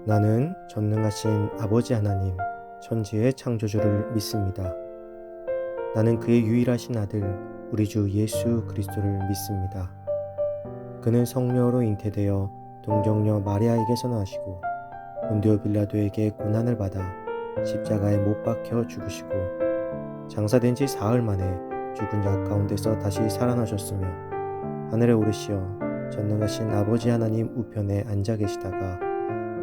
나는 전능하신 아버지 하나님, 천지의 창조주를 믿습니다. 나는 그의 유일하신 아들, 우리 주 예수 그리스도를 믿습니다. 그는 성령으로 잉태되어 동정녀 마리아에게서 나시고 본디오 빌라도에게 고난을 받아 십자가에 못 박혀 죽으시고 장사된 지 사흘 만에 죽은 자 가운데서 다시 살아나셨으며 하늘에 오르시어 전능하신 아버지 하나님 우편에 앉아 계시다가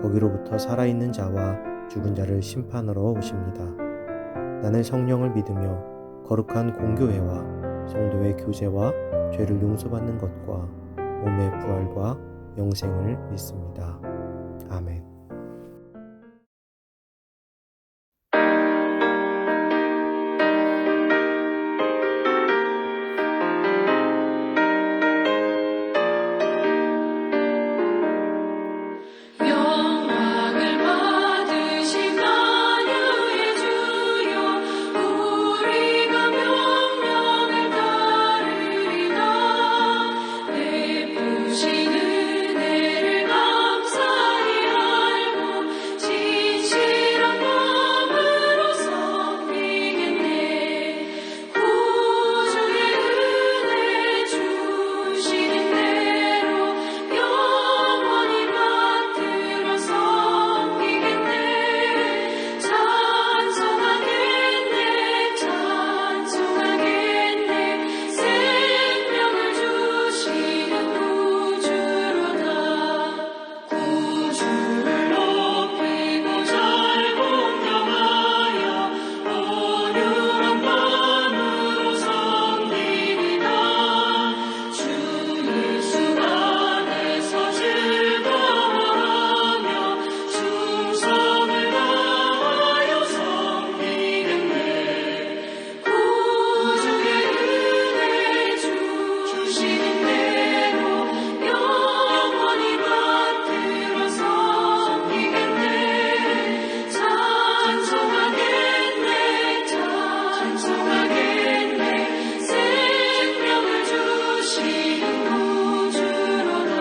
거기로부터 살아있는 자와 죽은 자를 심판하러 오십니다. 나는 성령을 믿으며 거룩한 공교회와 성도의 교제와 죄를 용서받는 것과 몸의 부활과 영생을 믿습니다. 아멘. 영광을 받으신 만유의 주여 우리가 명령을 따르리라. 베푸신 은혜를 감사히 알고 진실한 마음으로 섬기겠네. 구주의 은혜 주시는 대로 영원히 받들어 섬기겠네. 찬송하겠네. 찬송하겠네. 생명을 주시는 구주로다. 구주를 높이고 잘 공경하여 온유한 마음으로 섬기리라. 주 예수 안에서 즐거워하며 충성을 다하여 섬기겠네. 구주의 은혜 주시는 대로 영원히 받들어 섬기겠네. 찬송하겠네. 찬송하겠네. 생명을 주시는 구주로다.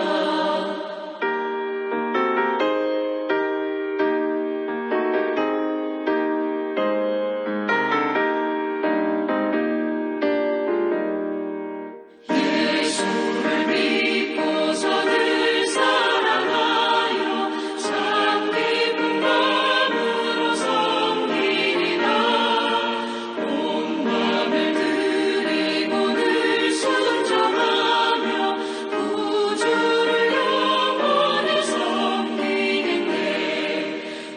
예수를 믿고서 늘 사랑하여 참 기쁜 마음으로 섬기리라. 온 마음을 드리고 늘 순종하며 구주를 영원히 섬기겠네.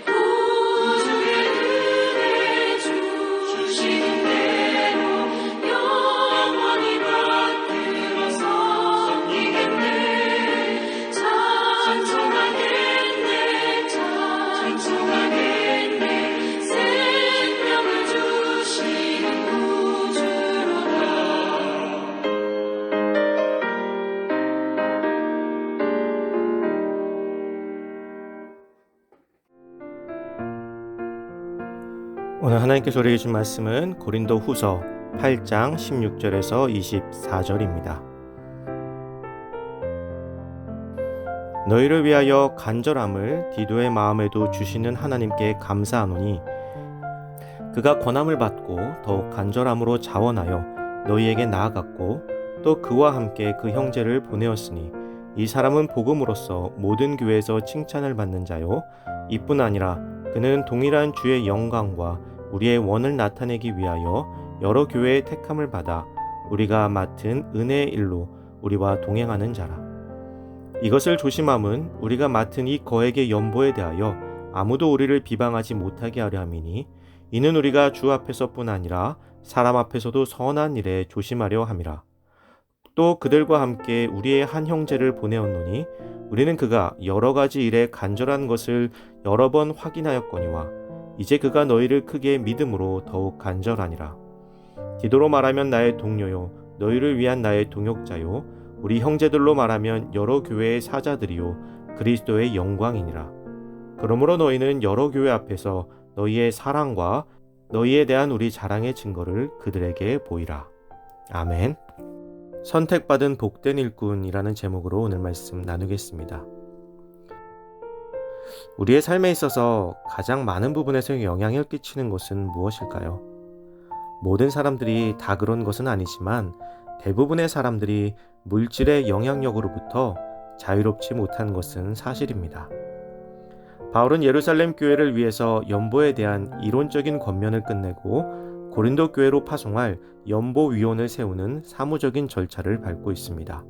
구주의 은혜 주시는 대로 영원히 받들어 섬기겠네. 찬송하겠네. 찬송하겠네. 생명을 주시는 구주로다. 오늘 하나님께서 우리에게 주신 말씀은 고린도 후서 8장 16절에서 24절입니다. 너희를 위하여 간절함을 디도의 마음에도 주시는 하나님께 감사하노니 그가 권함을 받고 더욱 간절함으로 자원하여 너희에게 나아갔고 또 그와 함께 그 형제를 보내었으니 이 사람은 복음으로써 모든 교회에서 칭찬을 받는 자요 이뿐 아니라 그는 동일한 주의 영광과 우리의 원을 나타내기 위하여 여러 교회의 택함을 받아 우리가 맡은 은혜의 일로 우리와 동행하는 자라. 이것을 조심함은 우리가 맡은 이 거액의 연보에 대하여 아무도 우리를 비방하지 못하게 하려 함이니 이는 우리가 주 앞에서뿐 아니라 사람 앞에서도 선한 일에 조심하려 함이라. 또 그들과 함께 우리의 한 형제를 보내었노니 우리는 그가 여러 가지 일에 간절한 것을 여러 번 확인하였거니와 이제 그가 너희를 크게 믿음으로 더욱 간절하니라. 디도로 말하면 나의 동료요 너희를 위한 나의 동역자요 우리 형제들로 말하면 여러 교회의 사자들이요 그리스도의 영광이니라. 그러므로 너희는 여러 교회 앞에서 너희의 사랑과 너희에 대한 우리 자랑의 증거를 그들에게 보이라. 아멘. 선택받은 복된 일꾼이라는 제목으로 오늘 말씀 나누겠습니다. 우리의 삶에 있어서 가장 많은 부분에서 영향을 끼치는 것은 무엇일까요? 모든 사람들이 다 그런 것은 아니지만 대부분의 사람들이 물질의 영향력으로부터 자유롭지 못한 것은 사실입니다. 바울은 예루살렘 교회를 위해서 연보에 대한 이론적인 권면을 끝내고 고린도 교회로 파송할 연보위원을 세우는 사무적인 절차를 밟고 있습니다.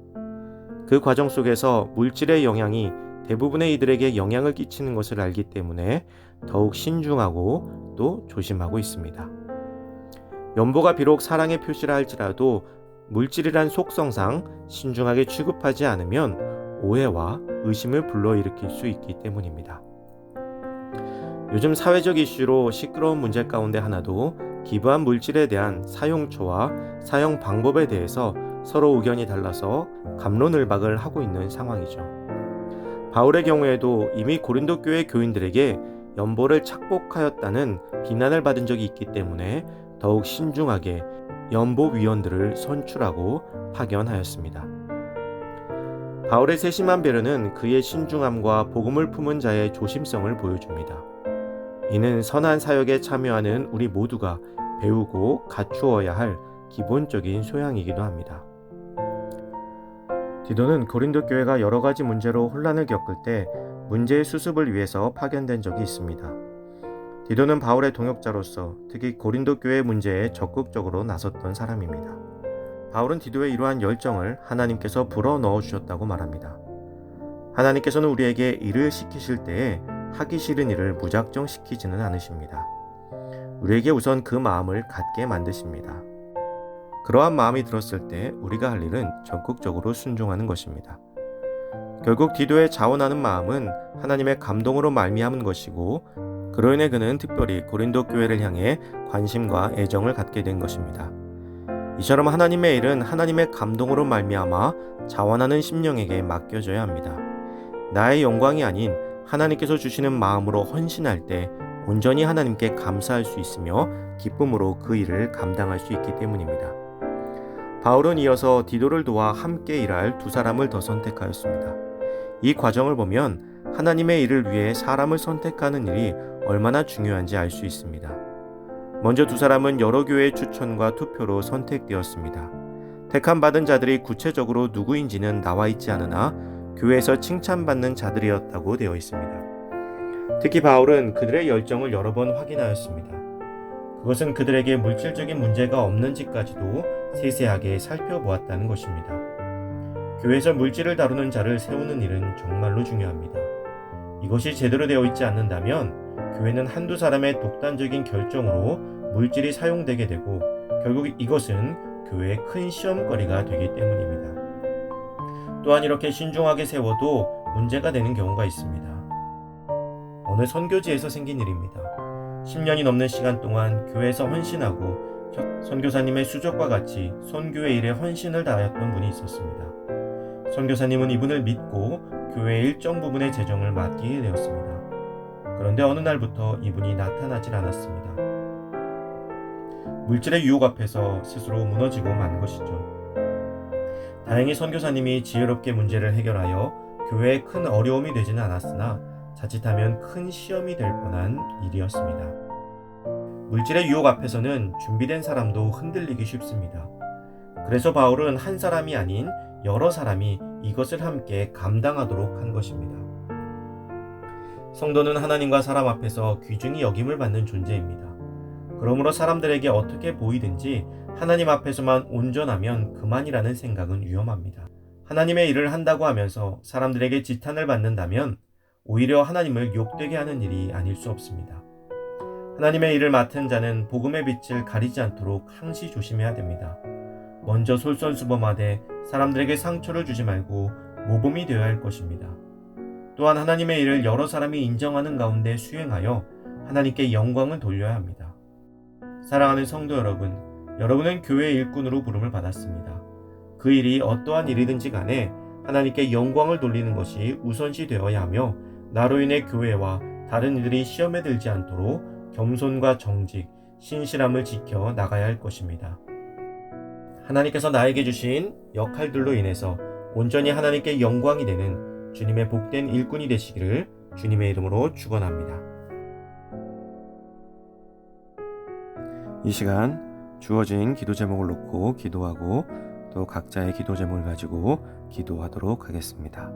그 과정 속에서 물질의 영향이 대부분의 이들에게 영향을 끼치는 것을 알기 때문에 더욱 신중하고 또 조심하고 있습니다. 연보가 비록 사랑의 표시라 할지라도 물질이란 속성상 신중하게 취급하지 않으면 오해와 의심을 불러일으킬 수 있기 때문입니다. 요즘 사회적 이슈로 시끄러운 문제 가운데 하나도 기부한 물질에 대한 사용처와 사용 방법에 대해서 서로 의견이 달라서 갑론을박을 하고 있는 상황이죠. 바울의 경우에도 이미 고린도 교회 교인들에게 연보를 착복하였다는 비난을 받은 적이 있기 때문에 더욱 신중하게 연보위원들을 선출하고 파견하였습니다. 바울의 세심한 배려는 그의 신중함과 복음을 품은 자의 조심성을 보여줍니다. 이는 선한 사역에 참여하는 우리 모두가 배우고 갖추어야 할 기본적인 소양이기도 합니다. 디도는 고린도 교회가 여러 가지 문제로 혼란을 겪을 때 문제의 수습을 위해서 파견된 적이 있습니다. 디도는 바울의 동역자로서 특히 고린도 교회 문제에 적극적으로 나섰던 사람입니다. 바울은 디도의 이러한 열정을 하나님께서 불어넣어 주셨다고 말합니다. 하나님께서는 우리에게 일을 시키실 때에 하기 싫은 일을 무작정 시키지는 않으십니다. 우리에게 우선 그 마음을 갖게 만드십니다. 그러한 마음이 들었을 때 우리가 할 일은 적극적으로 순종하는 것입니다. 결국 디도의 자원하는 마음은 하나님의 감동으로 말미암은 것이고 그로 인해 그는 특별히 고린도 교회를 향해 관심과 애정을 갖게 된 것입니다. 이처럼 하나님의 일은 하나님의 감동으로 말미암아 자원하는 심령에게 맡겨져야 합니다. 나의 영광이 아닌 하나님께서 주시는 마음으로 헌신할 때 온전히 하나님께 감사할 수 있으며 기쁨으로 그 일을 감당할 수 있기 때문입니다. 바울은 이어서 디도를 도와 함께 일할 두 사람을 더 선택하였습니다. 이 과정을 보면 하나님의 일을 위해 사람을 선택하는 일이 얼마나 중요한지 알 수 있습니다. 먼저 두 사람은 여러 교회의 추천과 투표로 선택되었습니다. 택함받은 자들이 구체적으로 누구인지는 나와 있지 않으나 교회에서 칭찬받는 자들이었다고 되어 있습니다. 특히 바울은 그들의 열정을 여러 번 확인하였습니다. 그것은 그들에게 물질적인 문제가 없는지까지도 세세하게 살펴보았다는 것입니다. 교회에서 물질을 다루는 자를 세우는 일은 정말로 중요합니다. 이것이 제대로 되어 있지 않는다면 교회는 한두 사람의 독단적인 결정으로 물질이 사용되게 되고 결국 이것은 교회의 큰 시험거리가 되기 때문입니다. 또한 이렇게 신중하게 세워도 문제가 되는 경우가 있습니다. 어느 선교지에서 생긴 일입니다. 10년이 넘는 시간 동안 교회에서 헌신하고 선교사님의 수족과 같이 선교의 일에 헌신을 다하였던 분이 있었습니다. 선교사님은 이분을 믿고 교회의 일정 부분의 재정을 맡기게 되었습니다. 그런데 어느 날부터 이분이 나타나질 않았습니다. 물질의 유혹 앞에서 스스로 무너지고 만 것이죠. 다행히 선교사님이 지혜롭게 문제를 해결하여 교회에 큰 어려움이 되지는 않았으나 자칫하면 큰 시험이 될 뻔한 일이었습니다. 물질의 유혹 앞에서는 준비된 사람도 흔들리기 쉽습니다. 그래서 바울은 한 사람이 아닌 여러 사람이 이것을 함께 감당하도록 한 것입니다. 성도는 하나님과 사람 앞에서 귀중히 여김을 받는 존재입니다. 그러므로 사람들에게 어떻게 보이든지 하나님 앞에서만 온전하면 그만이라는 생각은 위험합니다. 하나님의 일을 한다고 하면서 사람들에게 지탄을 받는다면 오히려 하나님을 욕되게 하는 일이 아닐 수 없습니다. 하나님의 일을 맡은 자는 복음의 빛을 가리지 않도록 항시 조심해야 됩니다. 먼저 솔선수범하되 사람들에게 상처를 주지 말고 모범이 되어야 할 것입니다. 또한 하나님의 일을 여러 사람이 인정하는 가운데 수행하여 하나님께 영광을 돌려야 합니다. 사랑하는 성도 여러분, 여러분은 교회의 일꾼으로 부름을 받았습니다. 그 일이 어떠한 일이든지 간에 하나님께 영광을 돌리는 것이 우선시 되어야 하며 나로 인해 교회와 다른 이들이 시험에 들지 않도록 겸손과 정직, 신실함을 지켜 나가야 할 것입니다. 하나님께서 나에게 주신 역할들로 인해서 온전히 하나님께 영광이 되는 주님의 복된 일꾼이 되시기를 주님의 이름으로 축원합니다. 이 시간 주어진 기도 제목을 놓고 기도하고 또 각자의 기도 제목을 가지고 기도하도록 하겠습니다.